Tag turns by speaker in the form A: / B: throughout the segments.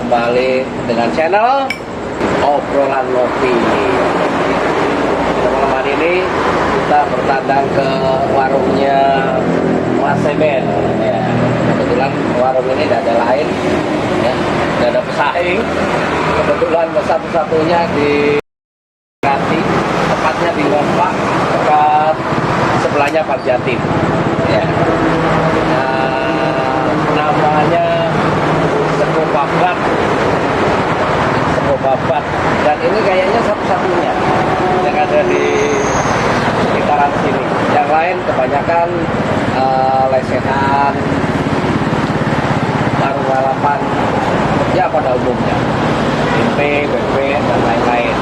A: kembali dengan channel Obrolan Ngopi. Malam hari ini kita bertandang ke warungnya Mas Seben. Ya, kebetulan warung ini tidak ada lain, ya, tidak ada pesaing. Kebetulan satu-satunya di Kati, tepatnya di Ngompak, dekat sebelahnya Pak Jatim. Ya. Namanya Sego Babat, dan ini kayaknya satu-satunya yang ada di sekitaran sini. Yang lain kebanyakan lesehan, warung lalapan ya pada umumnya, tempe, bebek, dan lain-lain.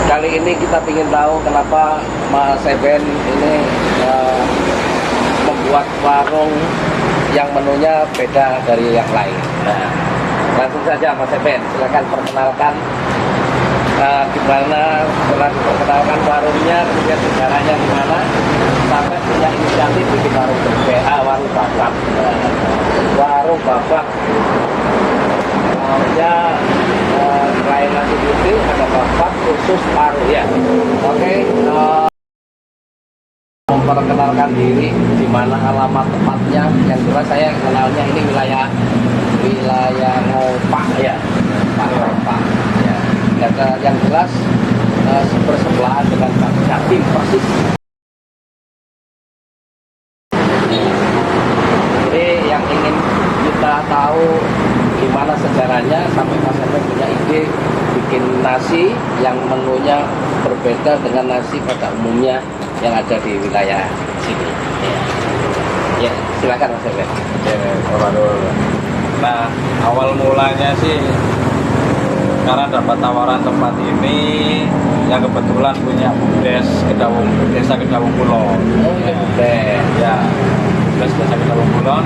A: Kali ini kita ingin tahu kenapa Mas Seben ini membuat warung yang menunya beda dari yang lain. Nah, langsung saja Mas Seben, silakan perkenalkan gimana setelah diperkenalkan warungnya, kemudian sejarahnya gimana sampai punya inisiatif bikin warung berbeda, warung babat. Warung babat namanya selain nasi putih ada babat khusus paru ya. Oke, memperkenalkan diri, di mana alamat tepatnya. Yang jelas saya kenalnya ini wilayah Ngompak ya, Ngompak ya. Yang jelas bersebelahan dengan Pak Jatim persis. Jadi yang ingin kita tahu gimana sejarahnya sampai Mas Seben punya ide bikin nasi yang menunya berbeda dengan nasi pada umumnya yang ada di wilayah sini. Ya, silakan Mas Seben.
B: Nah, awal mulanya sih karena dapat tawaran tempat ini yang kebetulan punya BUMDes Desa Kedawung Kulon.
A: Oh, ya, BUMDes.
B: Ya, BUMDes Desa Kedawung Kulon.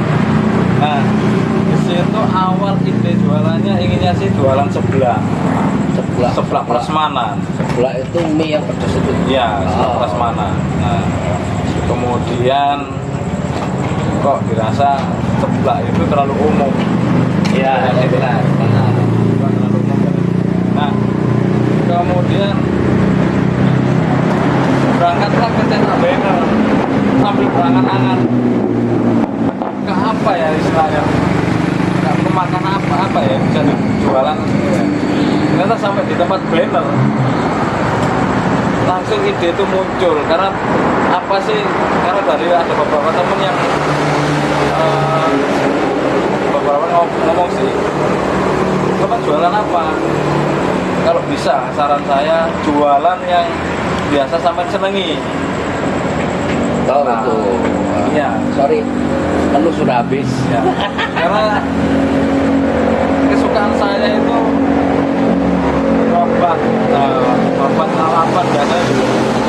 B: Nah, di situ awal ide jualannya inginnya sih jualan seblak prasmanan.
A: Seblak itu mie yang pedas itu.
B: Iya, seblak prasmanan. Nah, kemudian kok dirasa seblak itu terlalu umum.
A: Iya, benar.
B: Terlalu umum. Nah, kemudian berangkatlah ke cetak banner sambil berangan-angan ke apa ya istilahnya, kemakan apa ya bisa dijualan. Ternyata sampai di tempat banner langsung ide itu muncul karena apa sih, karena dari ada beberapa temen yang beberapa ngomong sih, Bapak jualan apa? Kalau bisa saran saya jualan yang biasa sampai senengi.
A: Oh, itu.
B: Iya.
A: Sorry, menu sudah habis.
B: Ya. Karena kesukaan saya itu babat lalapan biasanya.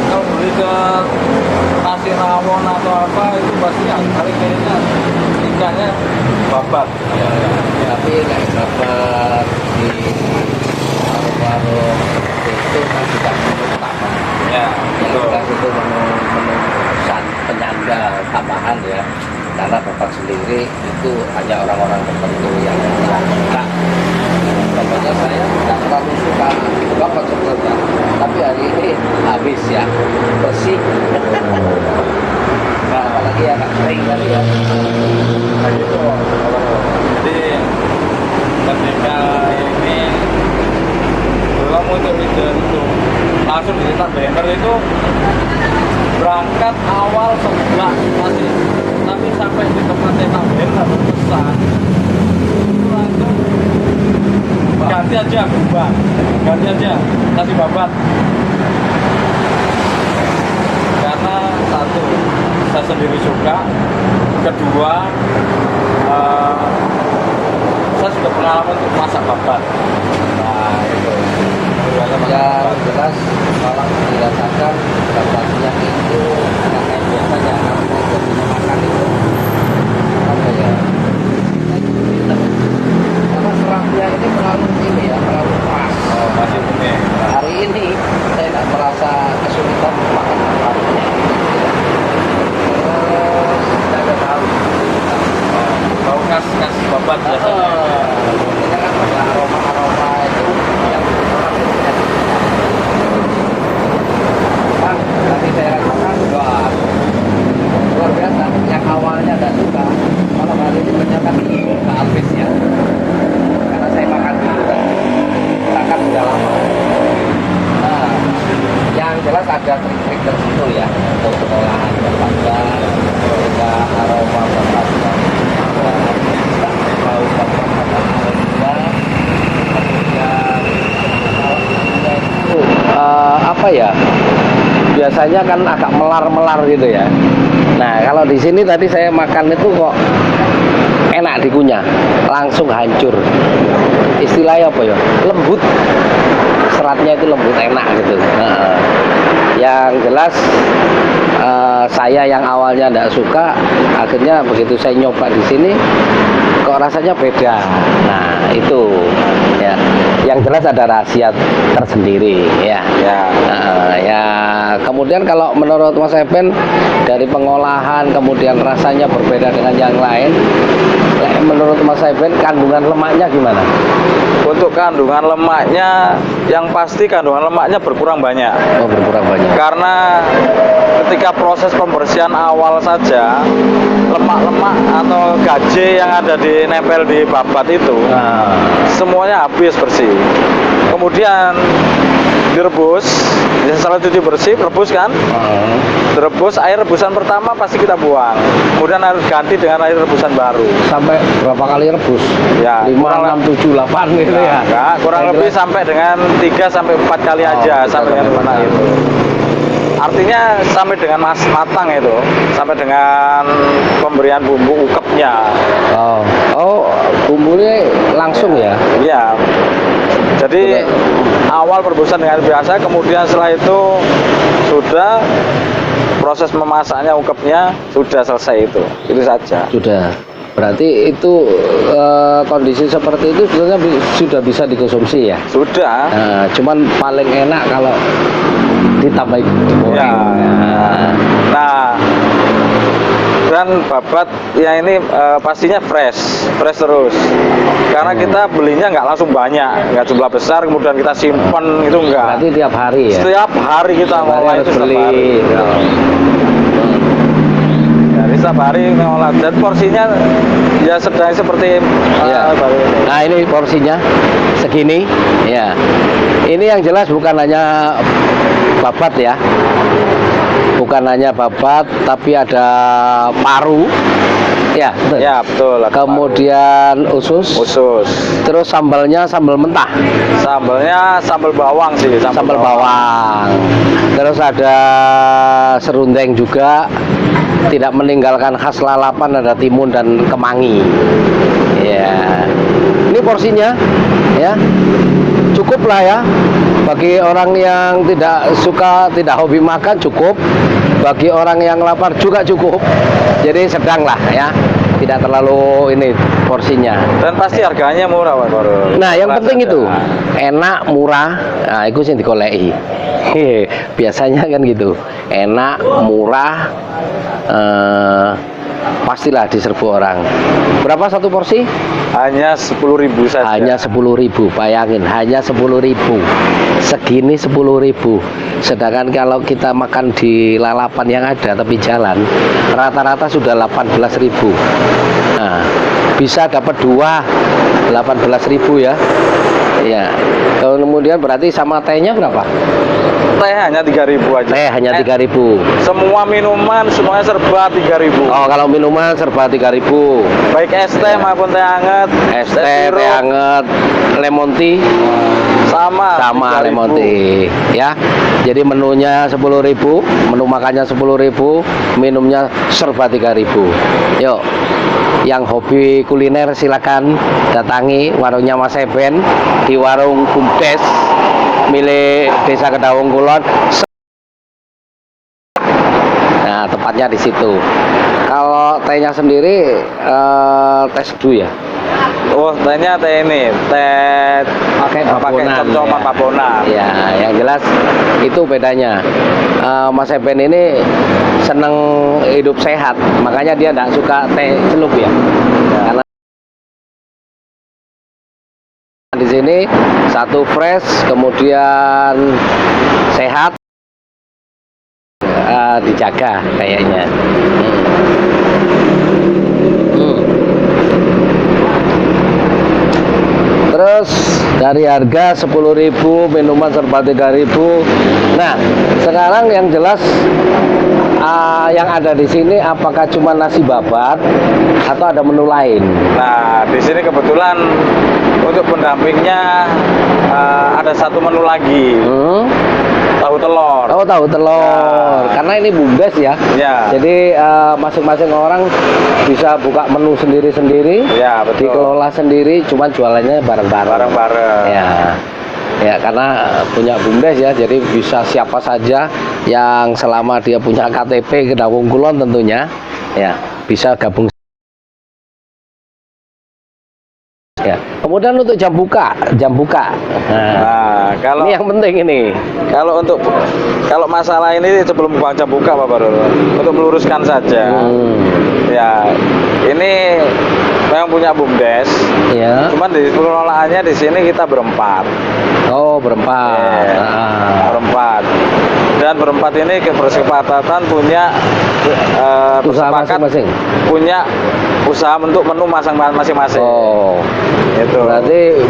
B: Kalau beli ke nasi rawon atau apa itu pasti hari kayaknya ikannya babat.
A: Ya. Tapi kayak babat di warung itu kan tidak menu utama.
B: Ya,
A: Yang jelas itu menu penyangga tambahan ya, karena babat sendiri itu hanya orang-orang tertentu yang suka. Contohnya saya tidak terlalu suka babat sebenarnya, tapi hari ini habis ya, bersih. Nah, apalagi agak kering kali ya.
B: Nah, gitu. Jadi ketika ini belum muncul ide itu langsung dicetak banner itu berangkat awal sebelah masih, tapi sampai di tempat cetak banner pesan itu langsung ganti aja nasi babat, karena satu saya sendiri suka, kedua saya sudah pengalaman untuk masak babat. Nah itu
A: Ya jelas kalau dirasakan babatnya itu yang kayak biasanya kalau biasanya makan itu apa ya? Karena serapnya ini terlalu ini ya, terlalu keras.
B: oh, masih ini.
A: Hari ini saya tidak merasa kesulitan makan babatnya. Terus saya udah tahu ya biasanya kan agak melar-melar gitu ya. Nah kalau di sini tadi saya makan itu kok enak dikunyah, langsung hancur. Istilahnya apa ya? Lembut, seratnya itu lembut, enak gitu. Yang jelas saya yang awalnya tidak suka, akhirnya begitu saya nyoba di sini kok rasanya beda. Nah itu ya, yang jelas ada rahasia tersendiri ya. Ya kemudian kalau menurut Mas Eben dari pengolahan kemudian rasanya berbeda dengan yang lain, menurut Mas Eben kandungan lemaknya gimana?
B: Untuk kandungan lemaknya, yang pasti kandungan lemaknya berkurang banyak.
A: Oh, berkurang banyak.
B: Karena ketika proses pembersihan awal saja, lemak-lemak atau gaje yang ada di nempel di babat itu, semuanya habis bersih. Kemudian direbus, setelah cuci bersih, rebus kan? Direbus, air rebusan pertama pasti kita buang. Kemudian harus ganti dengan air rebusan baru.
A: Sampai berapa kali rebus?
B: Ya,
A: 5, 6, 7, 8 gitu ya?
B: Enggak, kurang lebih sampai dengan 3 sampai 4 kali aja sampai dengan mana itu. Artinya sampai dengan matang itu, sampai dengan pemberian bumbu ukepnya.
A: Oh, bumbunya langsung ya?
B: Iya. Jadi awal perebusan dengan biasa, kemudian setelah itu sudah proses memasaknya, ukepnya sudah selesai itu saja.
A: Sudah. Berarti itu kondisi seperti itu sebenarnya sudah bisa dikonsumsi ya?
B: Sudah.
A: Cuman paling enak kalau ditambah digoreng.
B: Ya. Nah, dan babat ya ini pastinya fresh terus. Karena kita belinya nggak langsung banyak, nggak jumlah besar, kemudian kita simpen itu enggak.
A: Berarti tiap hari ya?
B: Setiap hari kita ngolah itu setiap hari. Jadi setiap hari ngolah, dan porsinya ya sedang seperti baru ini.
A: Nah ini porsinya segini ya. Ini yang jelas bukan hanya babat ya, bukan hanya babat tapi ada paru ya, betul.
B: Ya betul.
A: Kemudian usus, terus sambalnya sambal mentah,
B: sambalnya sambal bawang sih,
A: sambal bawang. Terus ada serundeng juga, tidak meninggalkan khas lalapan, ada timun dan kemangi ya. Ini porsinya ya, cukup lah ya bagi orang yang tidak hobi makan, cukup. Bagi orang yang lapar juga cukup. Jadi sedang lah ya, tidak terlalu ini porsinya.
B: Dan pasti harganya murah Pak Baru.
A: Nah yang penting itu enak, murah. Nah itu sih dikolei. Biasanya kan gitu, enak, murah, pastilah diserbu orang. Berapa satu porsi?
B: Hanya 10.000 saja.
A: Hanya 10.000, bayangin, hanya 10.000. Segini 10.000. Sedangkan kalau kita makan di lalapan yang ada tepi jalan, rata-rata sudah 18.000. Nah, bisa dapat 2, 18.000 ya. Ya. Kemudian berarti sama tehnya berapa?
B: Teh hanya 3.000 aja.
A: Teh hanya 3.000.
B: Semua minuman semuanya serba 3.000.
A: Oh, kalau minuman serba 3.000.
B: Baik es teh maupun teh hangat.
A: Es teh, teh hangat, lemon tea sama
B: 3.000.
A: lemon tea ya. Jadi menunya 10.000, menu makannya 10.000, minumnya serba 3.000. Yuk, yang hobi kuliner silakan datangi warungnya Mas Eben di warung Bumdes milik Desa Kedawung Kulon. Nah, tepatnya di situ. Kalau tehnya sendiri teh seduh ya.
B: Oh, tehnya teh ini, teh
A: pakai
B: camcoman Babonan.
A: Ya, yang jelas itu bedanya. Mas Eben ini seneng hidup sehat, makanya dia tidak suka teh celup ya. Karena di sini satu fresh, kemudian sehat, dijaga kayaknya. Terus dari harga 10.000, minuman serba 3.000. Nah, sekarang yang jelas yang ada di sini apakah cuma nasi babat atau ada menu lain?
B: Nah, di sini kebetulan untuk pendampingnya ada satu menu lagi. tahu telur.
A: Oh, tahu telur.
B: Ya.
A: Karena ini bumdes ya.
B: Ya.
A: Jadi masing-masing orang bisa buka menu sendiri-sendiri.
B: Ya, betul.
A: Dikelola sendiri, cuman jualannya bareng-bareng.
B: Bareng-bareng.
A: Ya. Ya, karena punya bumdes ya, jadi bisa siapa saja yang selama dia punya KTP Kedawung Kulon tentunya, ya bisa gabung. Ya. Kemudian untuk jam buka.
B: Nah, kalau
A: Ini yang penting ini.
B: kalau masalah ini sebelum jam buka Pak Barul, untuk meluruskan saja. Ya, ini memang punya bumdes.
A: Ya.
B: Cuman di pengelolaannya di sini kita berempat.
A: Oh, berempat.
B: Berempat. Dan berempat ini bersepakatan punya
A: Usaha
B: bersepakat
A: masing-masing.
B: punya usaha untuk menu masing-masing.
A: Oh,
B: Itu.
A: berarti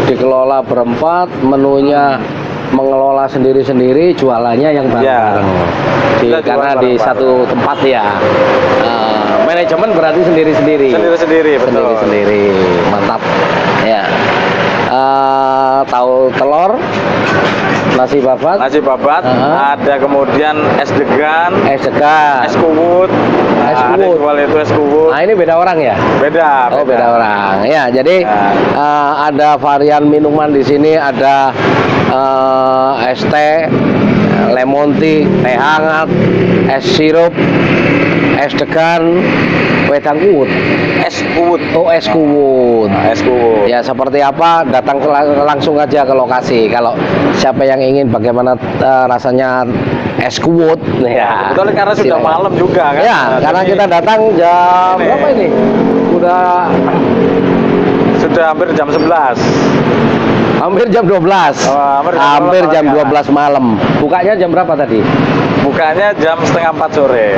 A: dikelola berempat, menunya mengelola sendiri-sendiri, jualannya yang bareng-bareng.
B: Kita jual
A: Karena di
B: bareng-bareng.
A: satu tempat ya. Manajemen berarti sendiri-sendiri.
B: Sendiri-sendiri, betul.
A: Sendiri-sendiri, mantap. Ya. Tahu telur, nasi babat,
B: ada kemudian es degan,
A: es degan,
B: es kuwut.
A: Es
B: Ada
A: kuwut.
B: jual itu es kuwut.
A: Nah, ini beda orang ya?
B: Beda.
A: Oh, beda orang. Ya, jadi ada varian minuman di sini, ada es teh, lemon tea, teh hangat, es sirup, es degan, wedang kuwut.
B: Es kuwut.
A: Oh, es kuwut.
B: Es kuwut.
A: Ya, seperti apa? Datang langsung aja ke lokasi. Kalau siapa yang ingin bagaimana rasanya es kuwut, ya.
B: Betul, karena sudah
A: silakan.
B: malam juga kan.
A: Ya,
B: Nah,
A: karena
B: jadi
A: kita datang jam
B: ini.
A: berapa ini?
B: sudah hampir jam 11.
A: Hampir jam 12.
B: Oh,
A: hampir jam
B: malam
A: 12 malam. Bukanya jam berapa tadi?
B: Bukanya jam setengah 4 sore.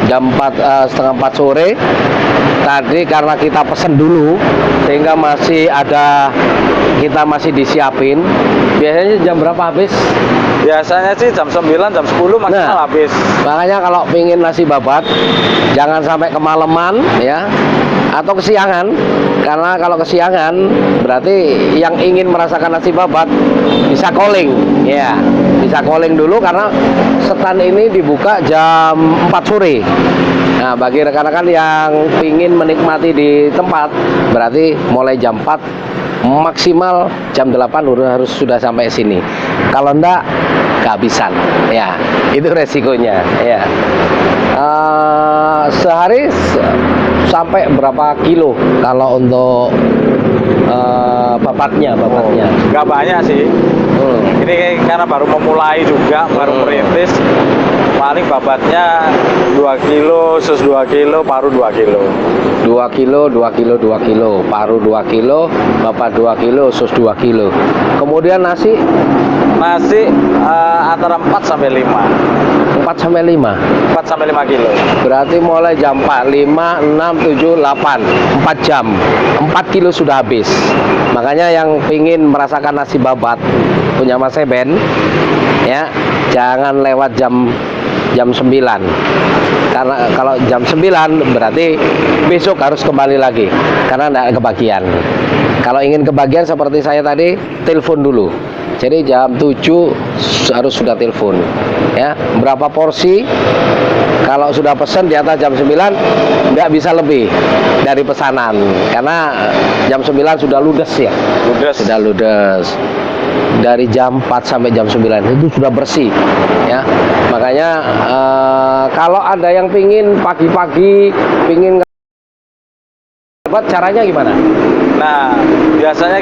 A: Jam 4 setengah 4 sore. Tadi karena kita pesen dulu sehingga kita masih disiapin. Biasanya jam berapa habis?
B: Biasanya sih jam 9, jam 10 maksimal habis.
A: Makanya kalau pingin nasi babat jangan sampai kemalaman ya, atau kesiangan. Karena kalau kesiangan berarti yang ingin merasakan nasi babat bisa calling ya. Bisa calling dulu karena stand ini dibuka jam 4 sore. Nah, bagi rekan-rekan yang ingin menikmati di tempat berarti mulai jam 4 maksimal jam 8 harus sudah sampai sini. Kalau enggak kehabisan ya, itu resikonya ya. Sehari sampai berapa kilo kalau untuk babatnya?
B: Nggak banyak sih. Ini karena baru memulai juga, baru merintis. Paling babatnya 2 kilo, sus 2 kilo, paru 2 kilo.
A: 2 kilo, paru 2 kilo, babat 2 kilo, sus 2 kilo. Kemudian nasi
B: Antara 4 sampai 5.
A: 4 sampai 5.
B: 4 sampai 5 kilo.
A: Berarti mulai jam 4, 5, 6, 7, 8, 4 jam. 4 kilo sudah habis. Makanya yang pingin merasakan nasi babat punya Mas Eben ya, jangan lewat jam 9. Karena kalau jam 9 berarti besok harus kembali lagi karena tidak kebagian. Kalau ingin kebagian seperti saya tadi, telepon dulu. Jadi jam 7 harus sudah telepon ya. Berapa porsi? Kalau sudah pesan di atas jam 9 nggak bisa lebih dari pesanan karena jam 9 sudah ludes ya. Sudah ludes. Dari jam 4 sampai jam 9 itu sudah bersih ya. Makanya kalau ada yang pingin pagi-pagi pingin caranya gimana?
B: Nah, biasanya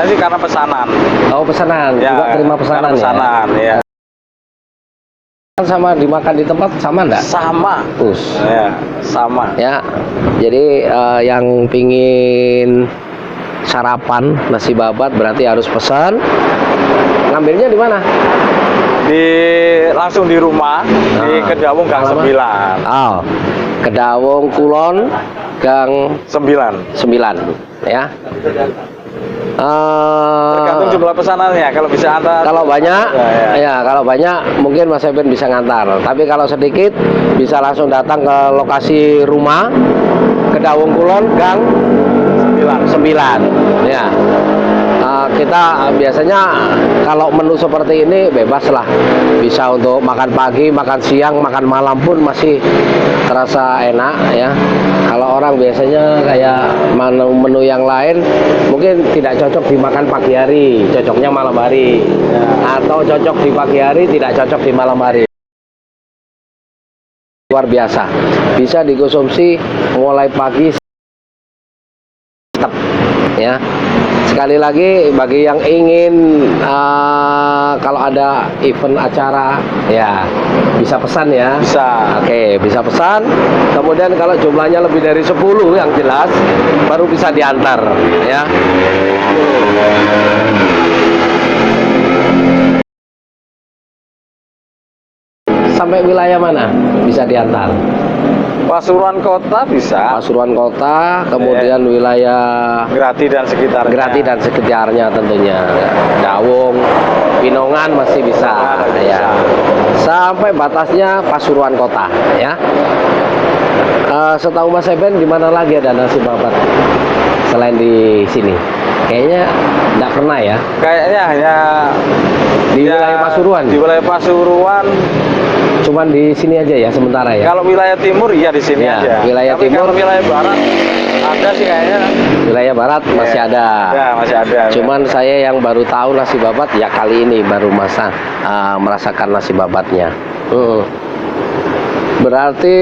B: sih karena pesanan.
A: Oh, pesanan.
B: Ya,
A: juga terima pesanan,
B: pesanan ya.
A: Sama dimakan di tempat sama enggak?
B: Sama. Ya, sama.
A: Ya. Jadi yang pingin sarapan nasi babat berarti harus pesan. Ngambilnya di mana?
B: Langsung di rumah di Kedawung Gang 9.
A: Oh, Kedawung Kulon Gang 9 ya.
B: Tergantung jumlah pesanannya. Kalau bisa antar.
A: Kalau banyak, kalau banyak mungkin Mas Eben bisa ngantar. Tapi kalau sedikit bisa langsung datang ke lokasi rumah Kedawung Kulon Gang 9 ya. kita biasanya kalau menu seperti ini bebas lah, bisa untuk makan pagi, makan siang, makan malam pun masih terasa enak ya. Kalau orang biasanya kayak menu-menu yang lain mungkin tidak cocok dimakan pagi hari, cocoknya malam hari, atau cocok di pagi hari, tidak cocok di malam hari. Luar biasa, bisa dikonsumsi mulai pagi ya. Sekali lagi bagi yang ingin kalau ada event acara ya bisa pesan ya.
B: Bisa.
A: Oke, bisa pesan. Kemudian kalau jumlahnya lebih dari 10 yang jelas baru bisa diantar ya. Sampai wilayah mana bisa diantar?
B: Pasuruan kota bisa.
A: Pasuruan kota, kemudian wilayah
B: Grati dan sekitarnya.
A: Grati dan sekitarnya tentunya. Dawung, Pinongan masih bisa ya. Sampai batasnya Pasuruan kota ya. Setahu Mas Eben di mana lagi ada nasi babat selain di sini? Kayaknya nggak pernah ya.
B: Kayaknya hanya
A: Di wilayah Pasuruan.
B: Di wilayah Pasuruan.
A: Cuman di sini aja ya sementara ya.
B: Kalau wilayah timur ya di sini
A: Ya,
B: aja.
A: wilayah
B: Tapi
A: timur.
B: kalau wilayah barat ada sih kayaknya.
A: Wilayah barat masih ada.
B: Ya, masih ada.
A: Cuman saya yang baru tahu nasi babat ya kali ini baru merasakan nasi babatnya. Berarti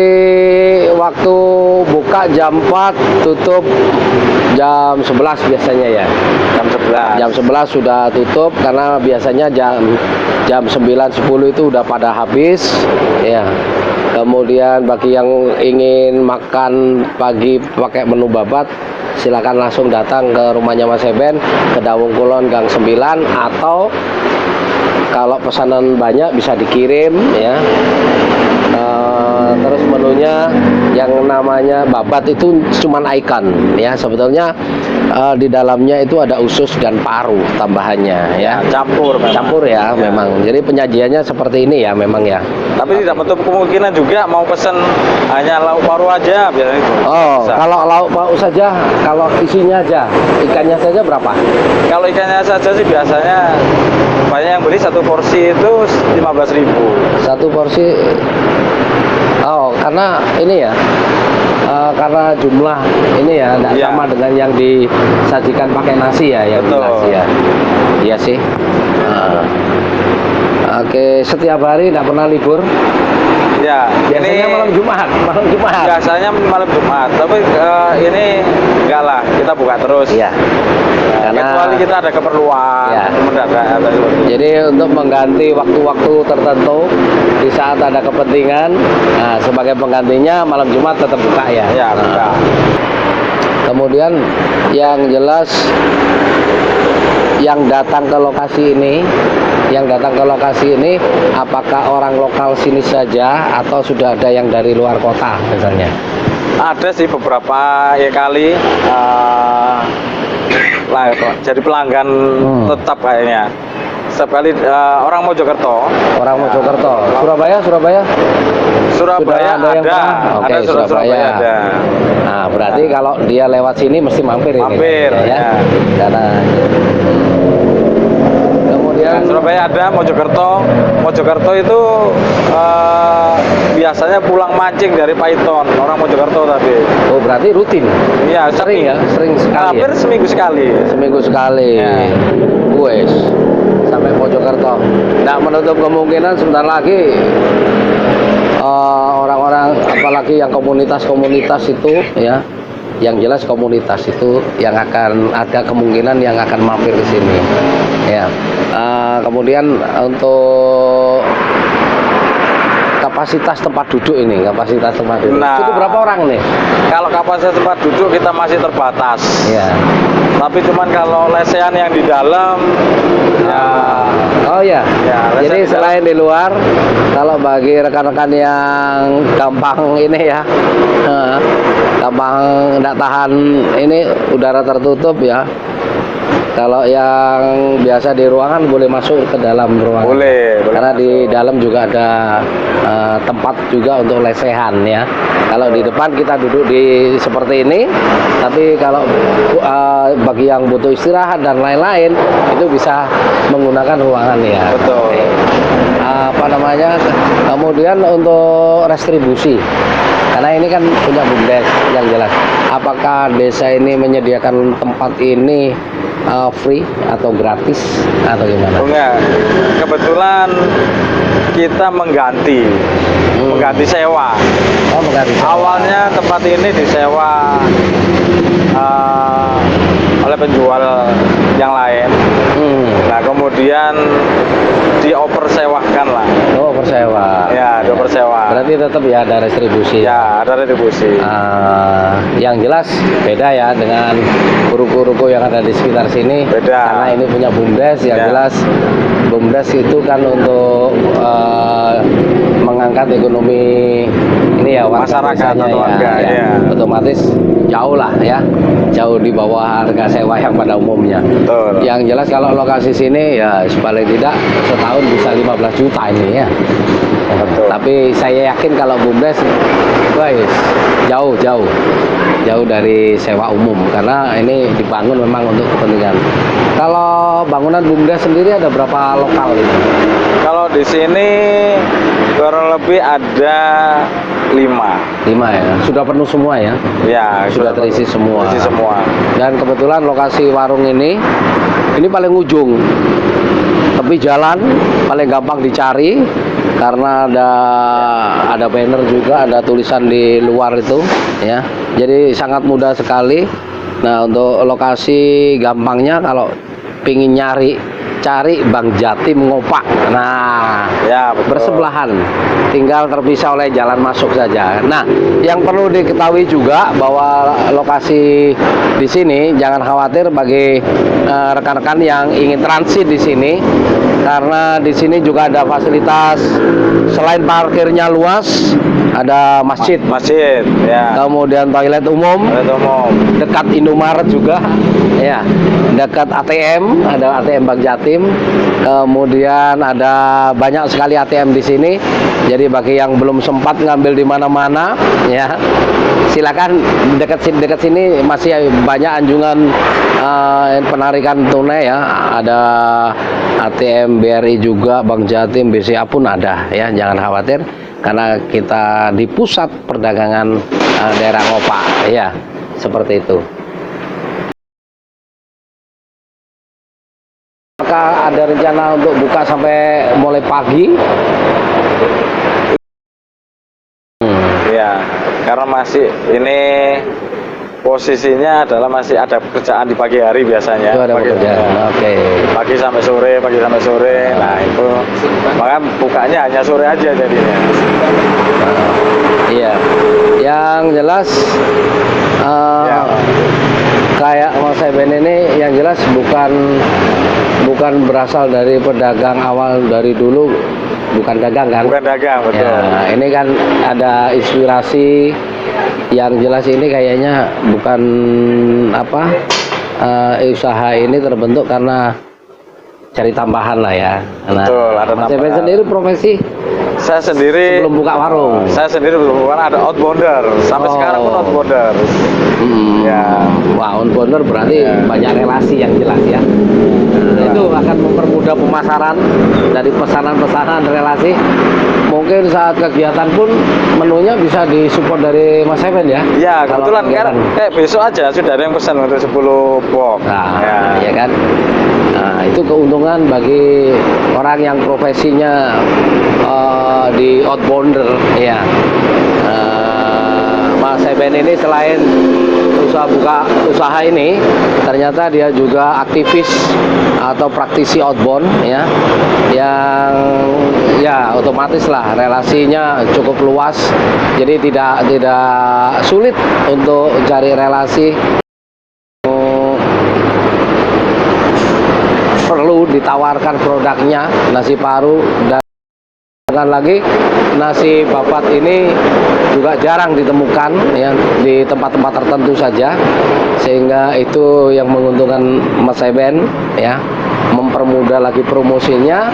A: waktu buka jam 4, tutup jam 11 biasanya ya.
B: Jam 11.
A: Jam 11 sudah tutup karena biasanya jam 9, 10 itu udah pada habis ya. Kemudian bagi yang ingin makan pagi pakai menu babat, silakan langsung datang ke rumahnya Mas Eben, ke Dawung Kulon Gang 9, atau kalau pesanan banyak bisa dikirim ya. Terus menunya yang namanya babat itu cuman ikon ya, sebetulnya di dalamnya itu ada usus dan paru tambahannya ya.
B: Campur memang.
A: Campur ya, memang. Jadi penyajiannya seperti ini ya memang ya.
B: Tapi tidak menutup kemungkinan juga mau pesen hanya lauk paru aja biasanya itu.
A: Oh,
B: Bisa.
A: kalau lauk pauk saja, kalau isinya aja, ikannya saja berapa?
B: Kalau ikannya saja sih biasanya banyak yang beli satu porsi itu 15.000.
A: Satu porsi. Oh, karena ini ya. Karena jumlah ini ya tidak
B: Iya.
A: sama dengan yang disajikan pakai nasi ya, yang di
B: Betul.
A: nasi ya. Iya sih. Oke, setiap hari tidak pernah libur.
B: Ya,
A: Biasanya
B: ini
A: malam Jumat, malam Jumat.
B: biasanya malam Jumat. Tapi ini enggak lah, kita buka terus.
A: Iya. Karena
B: Kecuali kita ada keperluan
A: Ya.
B: mendadak atau seperti itu.
A: jadi untuk mengganti waktu-waktu tertentu di saat ada kepentingan, nah, sebagai penggantinya malam Jumat tetap buka ya.
B: Ya, buka.
A: Kemudian yang jelas yang datang ke lokasi ini, apakah orang lokal sini saja atau sudah ada yang dari luar kota misalnya?
B: Ada sih beberapa ya kali jadi pelanggan tetap kayaknya. Setiap kali orang Mojokerto.
A: Orang Mojokerto, Surabaya
B: Surabaya
A: Sudah ada yang
B: ada.
A: pernah? Oke,
B: Ada
A: Surabaya.
B: ada.
A: Nah, berarti kalau dia lewat sini mesti mampir ini.
B: Mampir, ya.
A: Karena kemudian
B: Surabaya ada, Mojokerto itu biasanya pulang mancing dari Paiton, orang Mojokerto tapi.
A: oh berarti rutin.
B: Iya,
A: Sering ya, sering sekali.
B: Hampir
A: Ya?
B: seminggu sekali.
A: Seminggu sekali.
B: Ya.
A: Wes. Sampai Mojokerto. Nggak menutup kemungkinan sebentar lagi orang-orang apalagi yang komunitas-komunitas itu ya, yang jelas komunitas itu yang akan ada kemungkinan yang akan mampir ke sini ya. Kemudian untuk kapasitas tempat duduk ini,
B: Nah.
A: cukup berapa orang nih?
B: Kalau kapasitas tempat duduk kita masih terbatas.
A: Ya.
B: Tapi cuman kalau lesehan yang di dalam ya
A: Oh ya,
B: Ya,
A: jadi
B: lesehan
A: selain di luar, kalau bagi rekan-rekan yang gampang ini ya, gampang tidak tahan ini udara tertutup ya, Kalau yang biasa di ruangan boleh masuk ke dalam ruangan.
B: Boleh
A: Karena
B: masuk.
A: di dalam juga ada tempat juga untuk lesehan ya. Kalau di depan kita duduk di seperti ini, tapi kalau bagi yang butuh istirahat dan lain-lain itu bisa menggunakan ruangan ya.
B: Betul.
A: Apa namanya? Kemudian untuk restribusi. Karena ini kan punya BUMDes yang jelas. Apakah desa ini menyediakan tempat ini free atau gratis atau gimana?
B: Enggak. Kebetulan kita mengganti sewa.
A: Oh, mengganti sewa.
B: Awalnya tempat ini disewa oleh penjual yang lain. Nah, kemudian dioper sewakan lah.
A: Oh, persewa.
B: Ya, dioper sewa.
A: Berarti tetap ya ada restribusi.
B: Ya, ada retribusi.
A: Yang jelas beda ya dengan ruko-ruko yang ada di sekitar sini.
B: Beda.
A: Karena ini punya BUMDes, yang
B: Ya.
A: jelas BUMDes itu kan untuk mengangkat ekonomi ini ya
B: Masyarakat
A: desanya
B: atau warga, ya.
A: Otomatis jauh lah ya, jauh di bawah harga sewa yang pada umumnya.
B: Betul.
A: Yang jelas kalau lokasi sini ya paling tidak setahun bisa 15 juta ini ya.
B: Betul.
A: Tapi saya yakin kalau BUMDes guys jauh dari sewa umum karena ini dibangun memang untuk kepentingan. Kalau bangunan BUMDes sendiri ada berapa lokal ini?
B: Kalau di sini kurang lebih ada 5.
A: 5 ya. Sudah penuh semua ya.
B: Ya,
A: Sudah terisi semua.
B: Terisi semua.
A: Dan kebetulan lokasi warung ini paling ujung. Tepi jalan paling gampang dicari karena ada banner juga, ada tulisan di luar itu ya. Jadi sangat mudah sekali. Nah, untuk lokasi gampangnya kalau pingin cari Bang Jatim Ngopak. Nah,
B: Ya, betul.
A: bersebelahan, tinggal terpisah oleh jalan masuk saja. Nah, yang perlu diketahui juga bahwa lokasi di sini jangan khawatir bagi rekan-rekan yang ingin transit di sini, karena di sini juga ada fasilitas selain parkirnya luas, ada masjid,
B: Masjid, ya.
A: kemudian toilet umum,
B: Toilet umum.
A: dekat Indomaret juga ya, dekat ATM, ada ATM Bang Jatim, kemudian ada banyak sekali ATM di sini. Jadi bagi yang belum sempat ngambil di mana-mana ya, silakan dekat sini masih banyak anjungan penarikan tunai ya. Ada ATM BRI juga, Bang Jatim, BCA pun ada ya, jangan khawatir karena kita di pusat perdagangan daerah Ngopak ya, seperti itu. Apakah ada rencana untuk buka sampai mulai pagi?
B: Ya, karena masih ini posisinya adalah masih ada pekerjaan di pagi hari biasanya.
A: Itu ada
B: Pagi-
A: pekerjaan.
B: ya.
A: Oke.
B: Pagi sampai sore. Nah, itu maka bukanya hanya sore aja jadinya.
A: Iya. Yang jelas
B: Ya.
A: kayak Mas Eben ini yang jelas bukan berasal dari pedagang awal dari dulu, bukan dagang kan?
B: Bukan dagang, betul.
A: Ya, ini kan ada inspirasi yang jelas ini kayaknya bukan usaha ini terbentuk karena cari tambahan lah ya. Nah,
B: Betul, ada
A: Mas Eben
B: tambahan.
A: sendiri profesi
B: Saya sendiri
A: sebelum buka warung.
B: Saya sendiri belum ada outbounder. Sampai
A: Oh.
B: sekarang pun outbounder. Ya.
A: Wah, outbounder berarti
B: Ya.
A: banyak relasi yang jelas ya. Itu akan mempermudah pemasaran dari pesanan-pesanan relasi. Mungkin saat kegiatan pun menunya bisa disupport dari Mas Eben ya.
B: Ya,
A: Kalau
B: kebetulan kan
A: kegiatan.
B: kayak besok aja sudah ada yang pesan untuk 10 box.
A: Nah,
B: Ya.
A: ya kan. Nah, itu keuntungan bagi orang yang profesinya di outbounder ya. Mas Eben ini selain usaha ini, ternyata dia juga aktivis atau praktisi outbound ya, yang ya otomatis lah relasinya cukup luas, jadi tidak sulit untuk cari relasi. Perlu ditawarkan produknya nasi paru dan lagi nasi babat ini juga jarang ditemukan ya di tempat-tempat tertentu saja, sehingga itu yang menguntungkan Mas Eben ya, mempermudah lagi promosinya.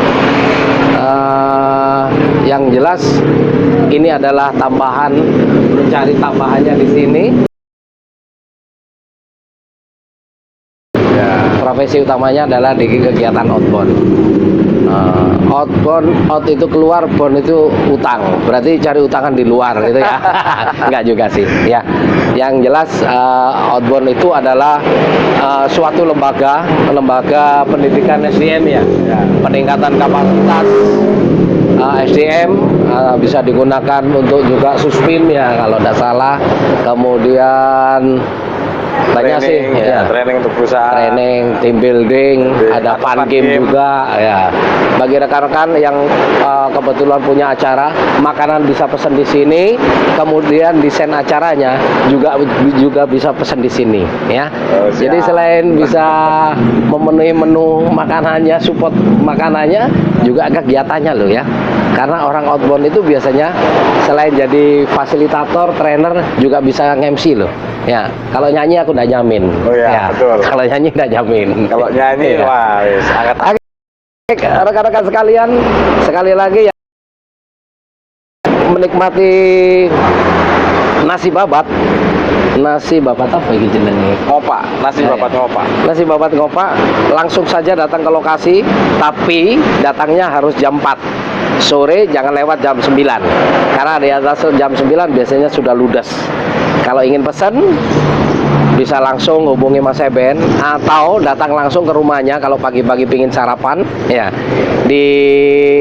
A: Yang jelas ini adalah tambahan, mencari tambahannya di sini. Profesi utamanya adalah di kegiatan outbound. Out itu keluar, bond itu utang. Berarti cari utangan di luar gitu ya. Enggak juga sih ya. Yang jelas outbound itu adalah suatu lembaga pendidikan SDM ya. Peningkatan kapasitas SDM, bisa digunakan untuk juga suspim ya kalau tidak salah. Kemudian banyak sih ya,
B: training untuk perusahaan,
A: training, team building, ada fun game juga ya. Bagi rekan-rekan yang kebetulan punya acara, makanan bisa pesan di sini, kemudian desain acaranya juga bisa pesan di sini ya. Jadi selain bisa memenuhi menu makanannya, support makanannya, juga kegiatannya loh ya. Karena orang outbound itu biasanya selain jadi fasilitator, trainer, juga bisa nge-MC loh. Ya, kalau nyanyi aku udah jamin.
B: Oh ya, betul.
A: Kalau nyanyi udah jamin.
B: Kalau nyanyi
A: ya.
B: wah, sangat.
A: Rekan-rekan sekalian, sekali lagi ya, menikmati nasi babat. Nasi babat apa ini jenenge?
B: Ngopak, nasi babat ngopak.
A: Nasi babat ngopak, langsung saja datang ke lokasi, tapi datangnya harus jam 4 sore, jangan lewat jam 9. Karena di atas jam 9 biasanya sudah ludes. Kalau ingin pesan bisa langsung hubungi Mas Eben atau datang langsung ke rumahnya kalau pagi-pagi pingin sarapan ya, di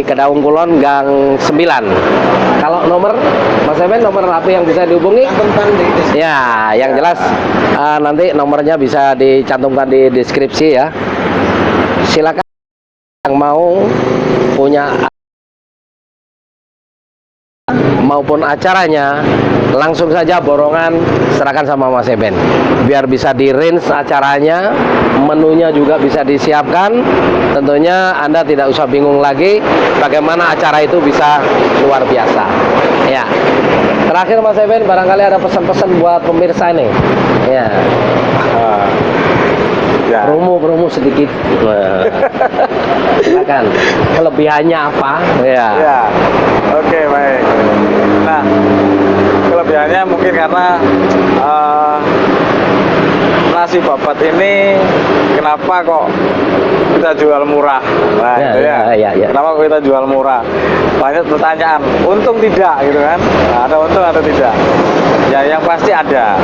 A: Kedaung Kulon Gang 9. Kalau nomor Mas Eben, nomor HP yang bisa dihubungi ya, yang jelas nanti nomornya bisa dicantumkan di deskripsi ya. Silakan yang mau punya maupun acaranya, langsung saja borongan serahkan sama Mas Eben biar bisa di range acaranya, menunya juga bisa disiapkan. Tentunya Anda tidak usah bingung lagi bagaimana acara itu bisa luar biasa ya. Terakhir Mas Eben, barangkali ada pesan-pesan buat pemirsa ini ya. Promo sedikit. Silakan. Kelebihannya apa? Ya.
B: Oke, baik. Nah, kelebihannya mungkin karena nasi babat ini kenapa kok kita jual murah? Nah,
A: ya.
B: Kenapa kok kita jual murah? Banyak pertanyaan. Untung tidak gitu kan? Nah, ada untung atau tidak? Ya, yang pasti ada.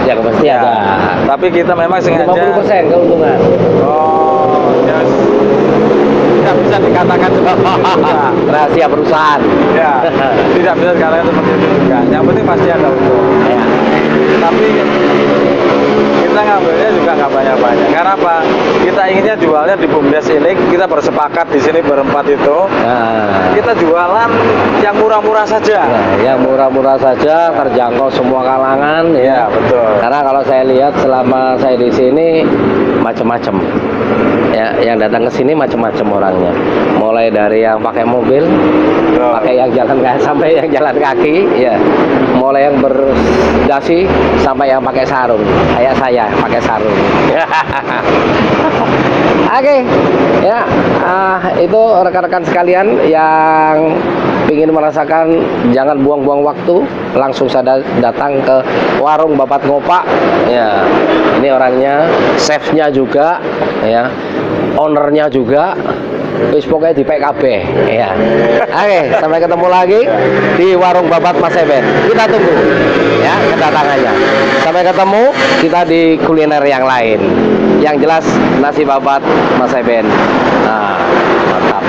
A: Yang pasti ada.
B: Tapi kita memang sengaja
A: 50% keuntungan.
B: Oh, ya. Tidak bisa dikatakan seperti itu juga.
A: Rahasia perusahaan.
B: Ya, tidak bisa dikatakan seperti itu juga. Yang penting pasti ada untung.
A: Ya.
B: Tapi kita ngambilnya juga nggak banyak-banyak. Karena apa? Kita inginnya jualnya di BUMDes ini. Kita bersepakat di sini berempat itu. Kita jualan yang murah-murah saja.
A: Ya, yang murah-murah saja, terjangkau semua kalangan.
B: Ya, betul.
A: Karena kalau saya lihat selama saya di sini macam-macam. Ya, yang datang ke sini macam-macam orangnya. Mulai dari yang pakai mobil, pakai yang jalan kaki, sampai yang jalan kaki, ya. Mulai yang berdasi sampai yang pakai sarung. Kayak saya pakai sarung. Oke, ya. Itu rekan-rekan sekalian yang ingin merasakan, jangan buang-buang waktu, langsung saja datang ke warung Babat Ngopak. Ya, ini orangnya, chefnya juga, ya, ownernya juga. Wis pokoknya di PKB ya. Oke, sampai ketemu lagi di warung Babat Mas Eben. Kita tunggu ya kedatangannya. Sampai ketemu kita di kuliner yang lain. Yang jelas nasi babat Mas Eben. Nah, mantap.